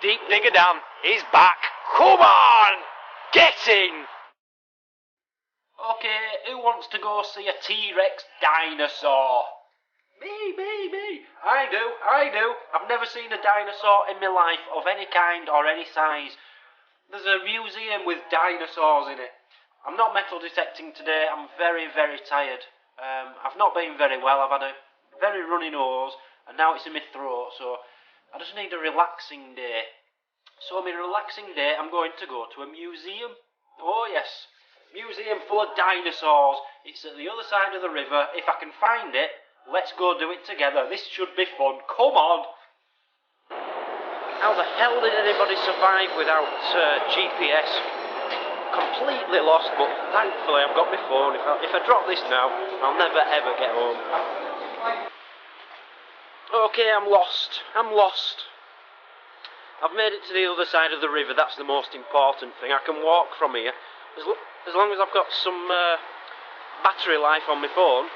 Deep Digger Dan is back. Come on! Get in! Okay, who wants to go see a T-Rex dinosaur? Me. I do. I've never seen a dinosaur in my life of any kind or any size. There's a museum with dinosaurs in it. I'm not metal detecting today. I'm very, very tired. I've not been very well. I've had a very runny nose, and now it's in my throat, so I just need a relaxing day. So my relaxing day, I'm going to go to a museum. Oh yes, museum full of dinosaurs. It's at the other side of the river. If I can find it, let's go do it together. This should be fun. Come on. How the hell did anybody survive without GPS? Completely lost, but thankfully I've got my phone. If I drop this now, I'll never ever get home. Okay, I'm lost. I've made it to the other side of the river. That's the most important thing. I can walk from here as long as I've got some battery life on my phone.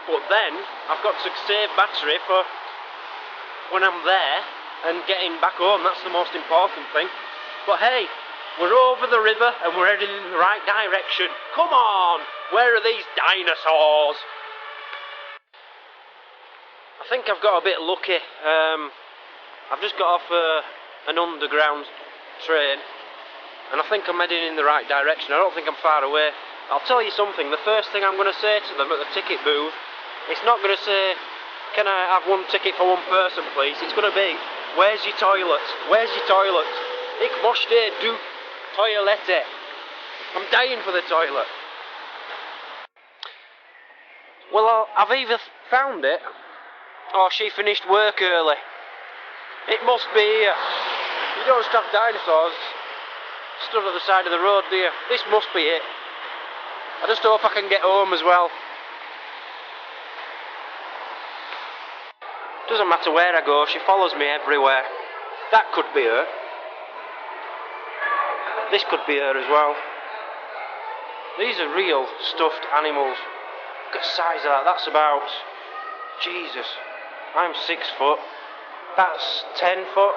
But then I've got to save battery for when I'm there and getting back home. That's the most important thing. But hey, we're over the river and we're heading in the right direction. Come on! Where are these dinosaurs? I think I've got a bit lucky. I've just got off an underground train and I think I'm heading in the right direction. I don't think I'm far away. I'll tell you something, the first thing I'm going to say to them at the ticket booth, it's not going to say, can I have one ticket for one person please? It's going to be, where's your toilet? Where's your toilet? Ik mochte du toilette. I'm dying for the toilet. Well, I've either found it, or she finished work early. It must be here. You don't just have dinosaurs stood at the side of the road, do you? This must be it. I just hope I can get home as well. Doesn't matter where I go, she follows me everywhere. That could be her. This could be her as well. These are real stuffed animals. Look at the size of that. That's about... Jesus. I'm 6 foot. That's 10 foot.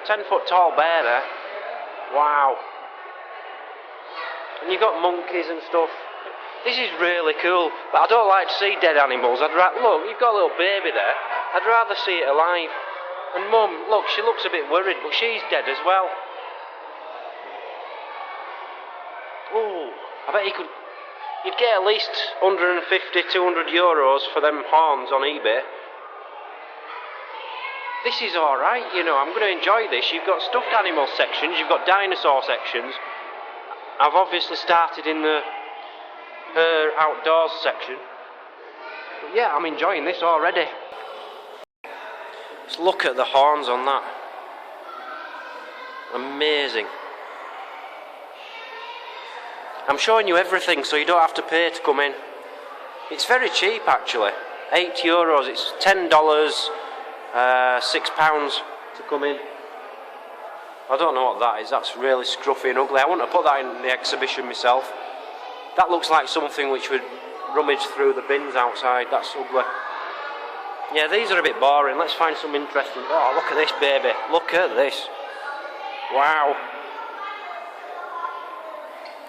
10 foot tall bear there. Wow. And you've got monkeys and stuff. This is really cool. But I don't like to see dead animals. Look, you've got a little baby there. I'd rather see it alive. And Mum, look, she looks a bit worried, but she's dead as well. Oh, I bet you'd get at least 150, 200 euros for them horns on eBay. This is alright, you know, I'm going to enjoy this. You've got stuffed animal sections, you've got dinosaur sections. I've obviously started in her outdoors section. But yeah, I'm enjoying this already. Just look at the horns on that. Amazing. I'm showing you everything so you don't have to pay to come in. It's very cheap actually. €8, it's $10, £6 to come in. I don't know what that is, that's really scruffy and ugly. I wouldn't have put that in the exhibition myself. That looks like something which would rummage through the bins outside, that's ugly. Yeah, these are a bit boring, let's find some interesting... Oh, look at this baby, look at this. Wow.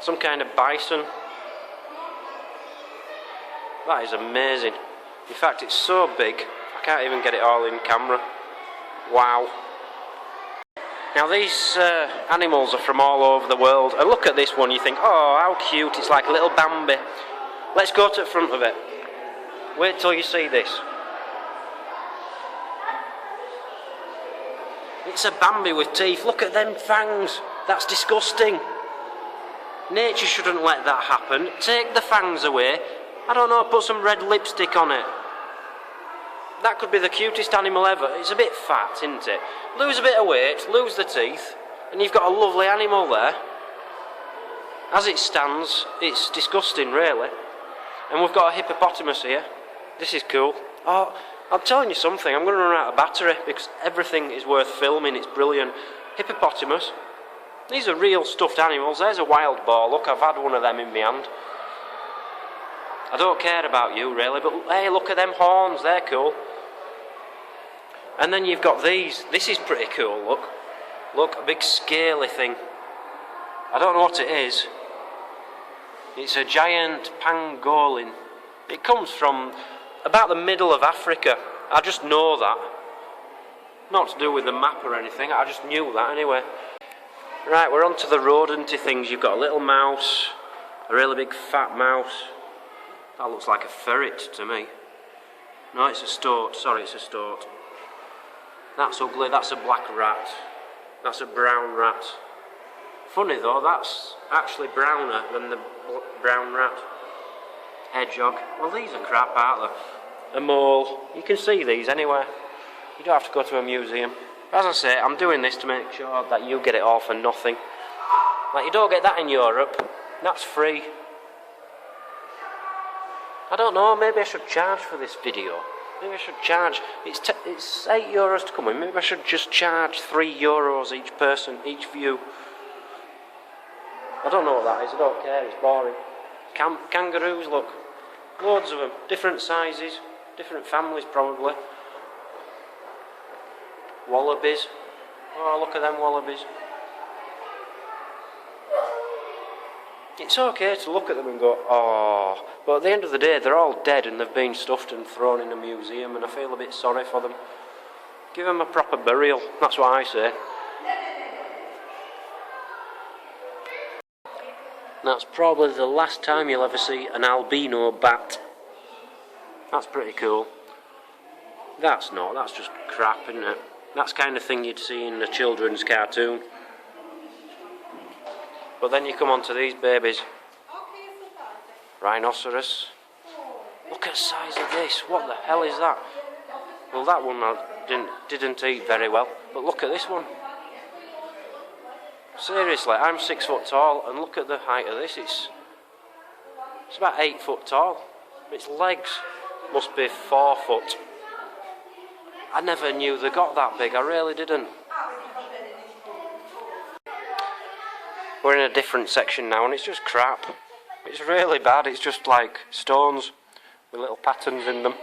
Some kind of bison. That is amazing. In fact, it's so big, I can't even get it all in camera. Wow. Now these animals are from all over the world. And look at this one, you think, oh, how cute, it's like a little Bambi. Let's go to the front of it. Wait till you see this. It's a Bambi with teeth. Look at them fangs. That's disgusting. Nature shouldn't let that happen. Take the fangs away. I don't know, put some red lipstick on it. That could be the cutest animal ever. It's a bit fat, isn't it? Lose a bit of weight, lose the teeth, and you've got a lovely animal there. As it stands, it's disgusting, really. And we've got a hippopotamus here. This is cool. Oh, I'm telling you something, I'm going to run out of battery because everything is worth filming, it's brilliant. Hippopotamus. These are real stuffed animals. There's a wild boar. Look, I've had one of them in my hand. I don't care about you, really, but hey, look at them horns. They're cool. And then you've got these. This is pretty cool, look. Look, a big scaly thing. I don't know what it is. It's a giant pangolin. It comes from about the middle of Africa. I just know that. Not to do with the map or anything, I just knew that anyway. Right, we're on to the rodenty things. You've got a little mouse, a really big fat mouse. That looks like a ferret to me. No, it's a stoat. Sorry, it's a stoat. That's ugly, that's a black rat. That's a brown rat. Funny though, that's actually browner than the brown rat. Hedgehog. Well, these are crap, aren't they? A mole. You can see these anywhere. You don't have to go to a museum. As I say, I'm doing this to make sure that you get it all for nothing. Like, you don't get that in Europe. That's free. I don't know, maybe I should charge for this video. Maybe I should charge. It's €8 to come in. Maybe I should just charge €3 each person, each view. I don't know what that is, I don't care, it's boring. Kangaroos, look. Loads of them. Different sizes, different families probably. Wallabies. Oh, look at them wallabies. It's okay to look at them and go, oh, but at the end of the day, they're all dead and they've been stuffed and thrown in a museum, and I feel a bit sorry for them. Give them a proper burial, that's what I say. That's probably the last time you'll ever see an albino bat. That's pretty cool. That's not, that's just crap, isn't it? That's the kind of thing you'd see in a children's cartoon. But then you come on to these babies. Rhinoceros. Look at the size of this. What the hell is that? Well, that one I didn't eat very well. But look at this one. Seriously, I'm 6 foot tall, and look at the height of this. It's about 8 foot tall. Its legs must be 4 foot. I never knew they got that big. I really didn't. We're in a different section now, and it's just crap. It's really bad. It's just like stones with little patterns in them.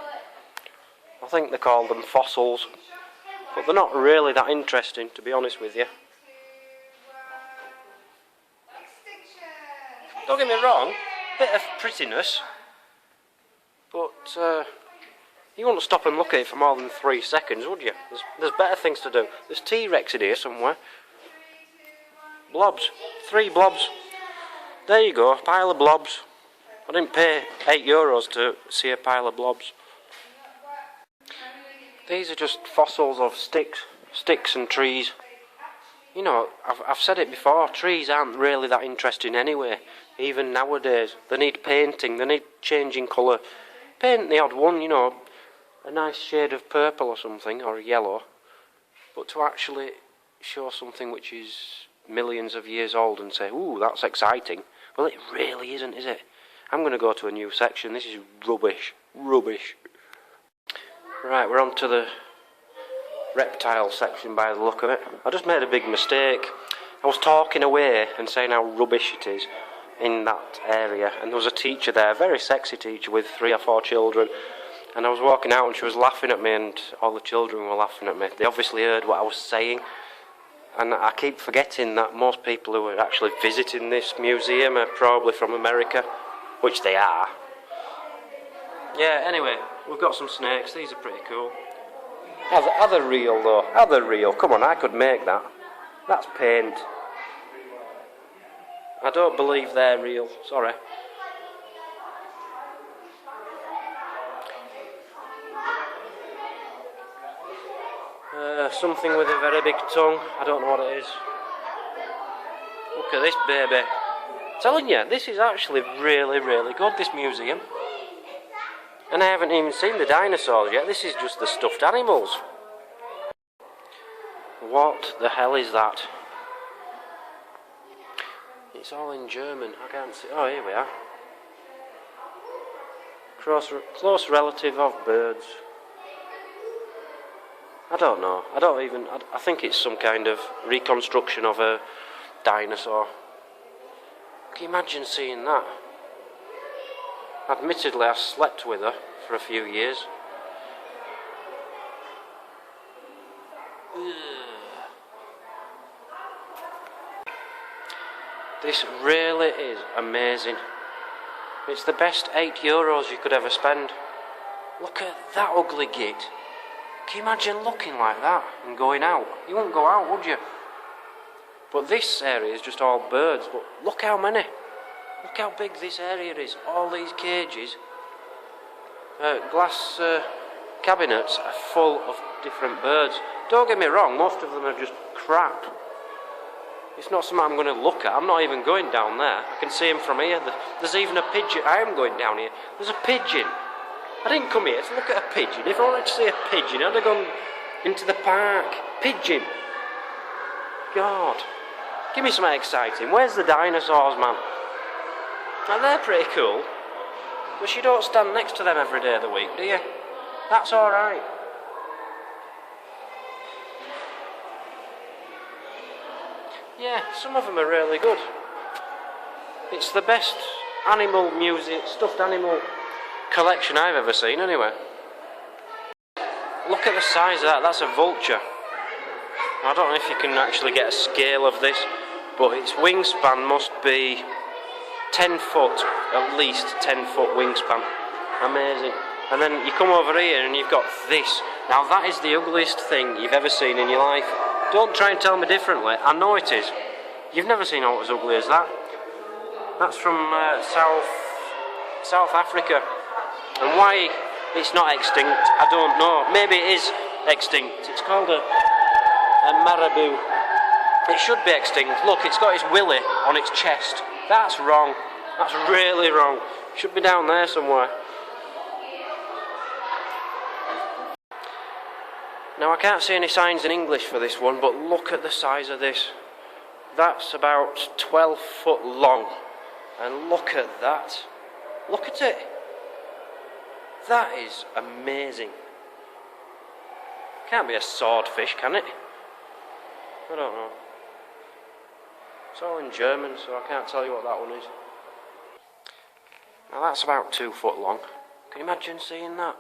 I think they call them fossils, but they're not really that interesting, to be honest with you. Don't get me wrong, a bit of prettiness, but you wouldn't stop and look at it for more than 3 seconds, would you? There's better things to do. There's T-Rex in here somewhere. Blobs. 3 blobs. There you go, a pile of blobs. I didn't pay €8 to see a pile of blobs. These are just fossils of sticks and trees. You know, I've said it before, trees aren't really that interesting anyway, even nowadays. They need painting, they need changing colour. Paint the odd one, you know, a nice shade of purple or something, or yellow. But to actually show something which is millions of years old and say, ooh, that's exciting. Well, it really isn't, is it? I'm going to go to a new section. This is rubbish. Rubbish. Right, we're on to the reptile section by the look of it. I just made a big mistake. I was talking away and saying how rubbish it is in that area, and there was a teacher there, a very sexy teacher with 3 or 4 children, and I was walking out and she was laughing at me, and all the children were laughing at me. They obviously heard what I was saying. And I keep forgetting that most people who are actually visiting this museum are probably from America, which they are. Yeah, anyway, we've got some snakes. These are pretty cool. Are they real, though? Are they real? Come on, I could make that. That's paint. I don't believe they're real. Sorry. Something with a very big tongue. I don't know what it is. Look at this baby. I'm telling you, this is actually really, really good, this museum. And I haven't even seen the dinosaurs yet. This is just the stuffed animals. What the hell is that? It's all in German. I can't see. Oh, here we are. Close relative of birds. I don't know. I think it's some kind of reconstruction of a dinosaur. Can you imagine seeing that? Admittedly, I slept with her for a few years. This really is amazing. It's the best €8 you could ever spend. Look at that ugly git. Can you imagine looking like that and going out? You wouldn't go out, would you? But this area is just all birds. But look how many. Look how big this area is. All these cages. Glass cabinets are full of different birds. Don't get me wrong, most of them are just crap. It's not something I'm going to look at. I'm not even going down there. I can see them from here. There's even a pigeon. I am going down here. There's a pigeon. I didn't come here to look at a pigeon. If I wanted to see a pigeon, I'd have gone into the park. Pigeon. God. Give me something exciting. Where's the dinosaurs, man? Now, they're pretty cool. But you don't stand next to them every day of the week, do you? That's alright. Yeah, some of them are really good. It's the best animal music, stuffed animal collection I've ever seen, anyway. Look at the size of that. That's a vulture. I don't know if you can actually get a scale of this, but its wingspan must be 10 foot, at least 10 foot wingspan. Amazing. And then you come over here and you've got this. Now that is the ugliest thing you've ever seen in your life. Don't try and tell me differently. I know it is. You've never seen aught as ugly as that. That's from South Africa. And why it's not extinct, I don't know. Maybe it is extinct. It's called a marabou. It should be extinct. Look, it's got its willy on its chest. That's wrong. That's really wrong. It should be down there somewhere. Now I can't see any signs in English for this one, but look at the size of this. That's about 12 foot long. And look at that. Look at it. That is amazing. Can't be a swordfish, can it? I don't know. It's all in German, so I can't tell you what that one is. Now that's about 2 foot long. Can you imagine seeing that?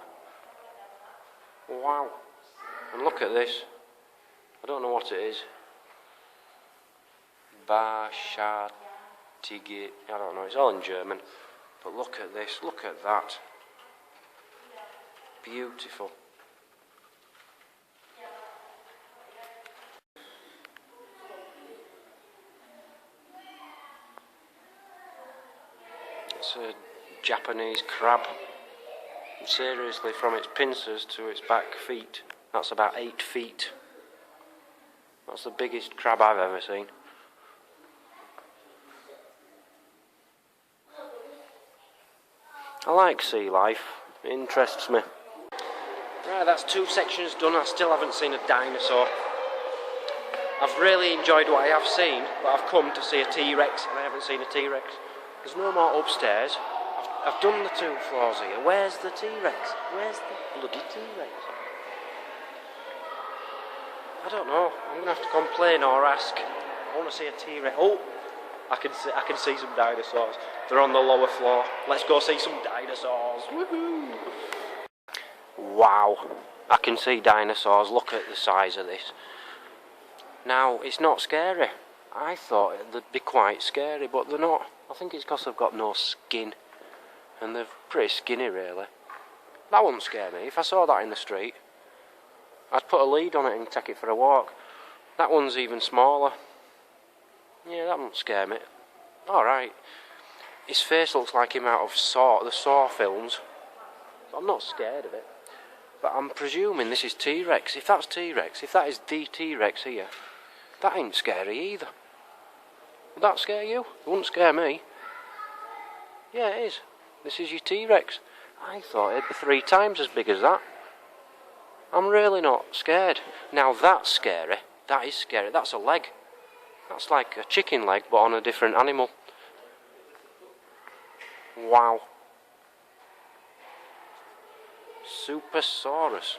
Wow. And look at this. I don't know what it is. Bashatige. I don't know. It's all in German. But look at this. Look at that. Beautiful. It's a Japanese crab. Seriously, from its pincers to its back feet. That's about 8 feet. That's the biggest crab I've ever seen. I like sea life. It interests me. Right, that's 2 sections done. I still haven't seen a dinosaur. I've really enjoyed what I have seen, but I've come to see a T-Rex and I haven't seen a T-Rex. There's no more upstairs. I've done the 2 floors here. Where's the T-Rex? Where's the bloody T-Rex? I don't know. I'm going to have to complain or ask. I want to see a T-Rex. Oh! I can see some dinosaurs. They're on the lower floor. Let's go see some dinosaurs. Woohoo! Wow. I can see dinosaurs. Look at the size of this. Now, it's not scary. I thought they'd be quite scary, but they're not. I think it's because they've got no skin. And they're pretty skinny, really. That wouldn't scare me. If I saw that in the street, I'd put a lead on it and take it for a walk. That one's even smaller. Yeah, that won't scare me. Alright. His face looks like him out of the Saw films. I'm not scared of it. But I'm presuming this is T-Rex. If that's T-Rex, if that is the T-Rex here, that ain't scary either. Would that scare you? It wouldn't scare me. Yeah, it is. This is your T-Rex. I thought it'd be 3 times as big as that. I'm really not scared. Now that's scary. That is scary. That's a leg. That's like a chicken leg, but on a different animal. Wow. Supersaurus.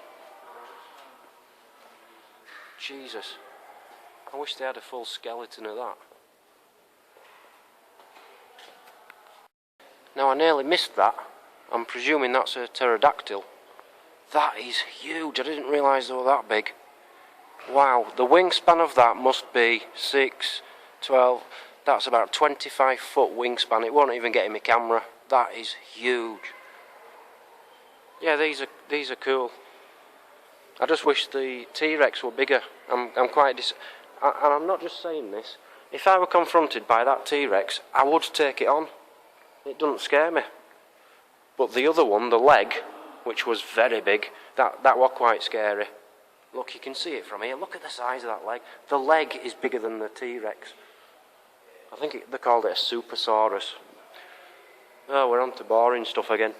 Jesus. I wish they had a full skeleton of that. Now I nearly missed that. I'm presuming that's a pterodactyl. That is huge. I didn't realise they were that big. Wow, the wingspan of that must be 6, 12, That's about 25-foot wingspan. It won't even get in my camera. That is huge. Yeah, these are cool. I just wish the T-Rex were bigger. I'm quite and I'm not just saying this. If I were confronted by that T-Rex, I would take it on. It doesn't scare me. But the other one, the leg, which was very big, that was quite scary. Look, you can see it from here. Look at the size of that leg. The leg is bigger than the T-Rex. I think they called it a Supersaurus. Oh, we're on to boring stuff again.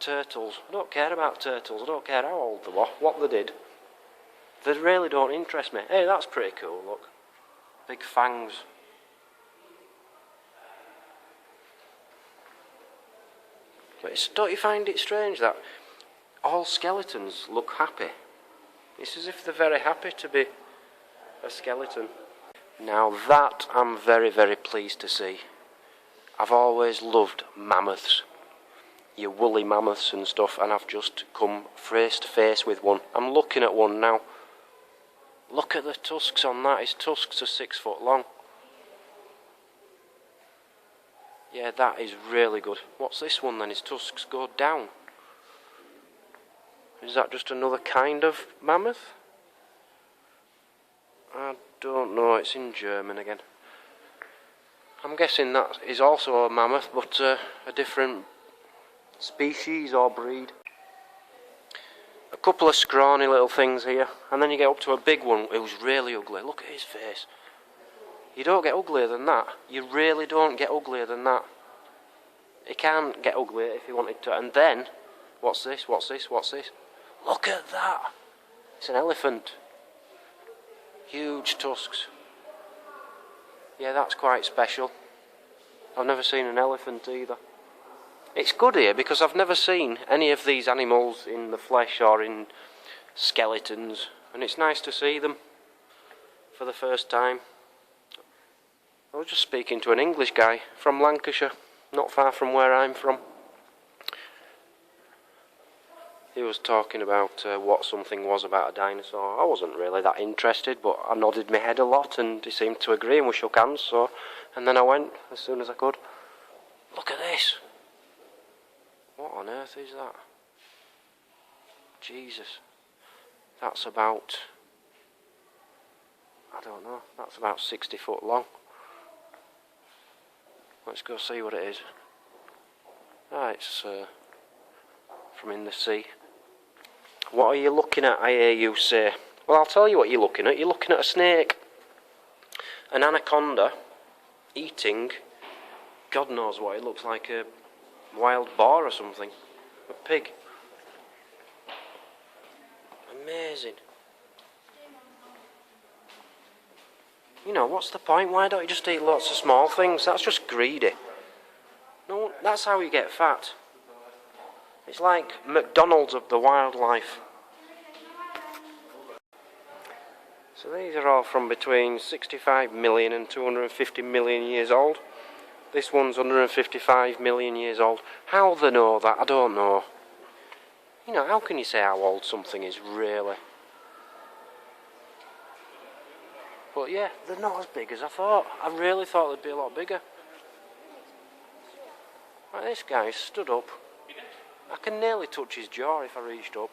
Turtles. I don't care about turtles. I don't care how old they were, what they did. They really don't interest me. Hey, that's pretty cool, look. Big fangs. But don't you find it strange that all skeletons look happy? It's as if they're very happy to be a skeleton. Now that I'm very, very pleased to see. I've always loved mammoths. Your woolly mammoths and stuff, and I've just come face to face with one. I'm looking at one now. Look at the tusks on that. His tusks are 6 foot long. Yeah, that is really good. What's this one then? His tusks go down. Is that just another kind of mammoth? I don't know. It's in German again. I'm guessing that is also a mammoth, but a different species or breed. A couple of scrawny little things here, and then you get up to a big one who's really ugly. Look at his face. You don't get uglier than that. You really don't get uglier than that. He can't get uglier if he wanted to. And then, what's this? What's this? What's this? Look at that. It's an elephant. Huge tusks. Yeah, that's quite special. I've never seen an elephant either. It's good here because I've never seen any of these animals in the flesh or in skeletons, and it's nice to see them for the first time. I was just speaking to an English guy from Lancashire, not far from where I'm from. He was talking about what something was about a dinosaur. I wasn't really that interested, but I nodded my head a lot and he seemed to agree and we shook hands, and then I went as soon as I could. Look at this! What on earth is that? Jesus. That's about, I don't know, that's about 60 foot long. Let's go see what it is. Ah, it's from in the sea. What are you looking at, I hear you say? Well, I'll tell you what you're looking at. You're looking at a snake. An anaconda eating, God knows what, it looks like a wild boar or something. A pig. Amazing. You know, what's the point? Why don't you just eat lots of small things? That's just greedy. No, that's how you get fat. It's like McDonald's of the wildlife. So these are all from between 65 million and 250 million years old. This one's 155 million years old. How they know that, I don't know. You know, how can you say how old something is, really? But yeah, they're not as big as I thought. I really thought they'd be a lot bigger. Like this guy stood up. I can nearly touch his jaw if I reached up.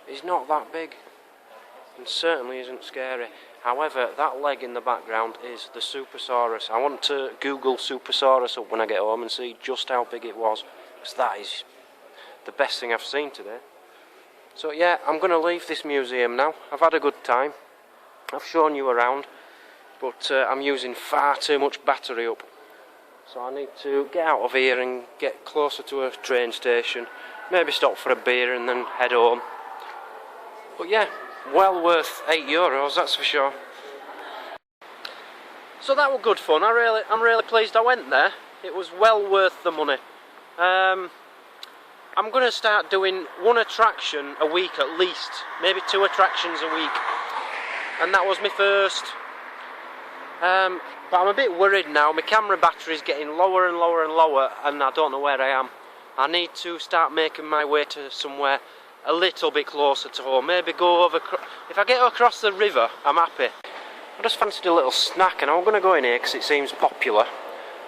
He's not that big. And certainly isn't scary. However, that leg in the background is the Supersaurus. I want to Google Supersaurus up when I get home and see just how big it was. Because that is the best thing I've seen today. So yeah, I'm going to leave this museum now. I've had a good time. I've shown you around. But I'm using far too much battery up. So I need to get out of here and get closer to a train station. Maybe stop for a beer and then head home. But yeah, well worth €8, that's for sure. So that was good fun. I'm really pleased I went there. It was well worth the money. I'm going to start doing one attraction a week at least. Maybe 2 attractions a week. And that was my first. But I'm a bit worried now. My camera battery's getting lower and lower and lower, and I don't know where I am. I need to start making my way to somewhere a little bit closer to home. Maybe go over. If I get across the river, I'm happy. I just fancied a little snack and I'm going to go in here because it seems popular.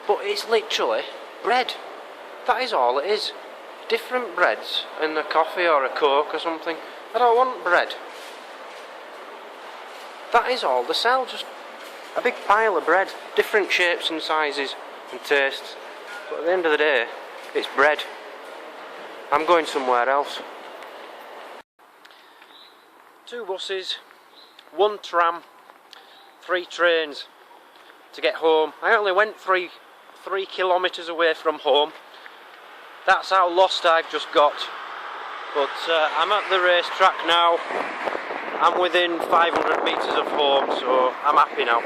But it's literally bread. That is all it is. Different breads and a coffee or a Coke or something. I don't want bread. That is all they sell, just a big pile of bread. Different shapes and sizes and tastes. But at the end of the day, it's bread. I'm going somewhere else. 2 buses, 1 tram, 3 trains to get home. I only went 3 kilometres away from home. That's how lost I've just got. But I'm at the racetrack now. I'm within 500 metres of home, so I'm happy now.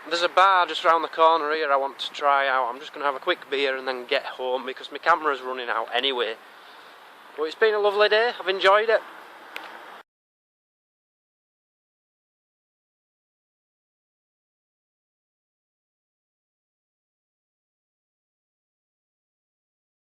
There's a bar just round the corner here I want to try out. I'm just going to have a quick beer and then get home because my camera's running out anyway. But it's been a lovely day, I've enjoyed it.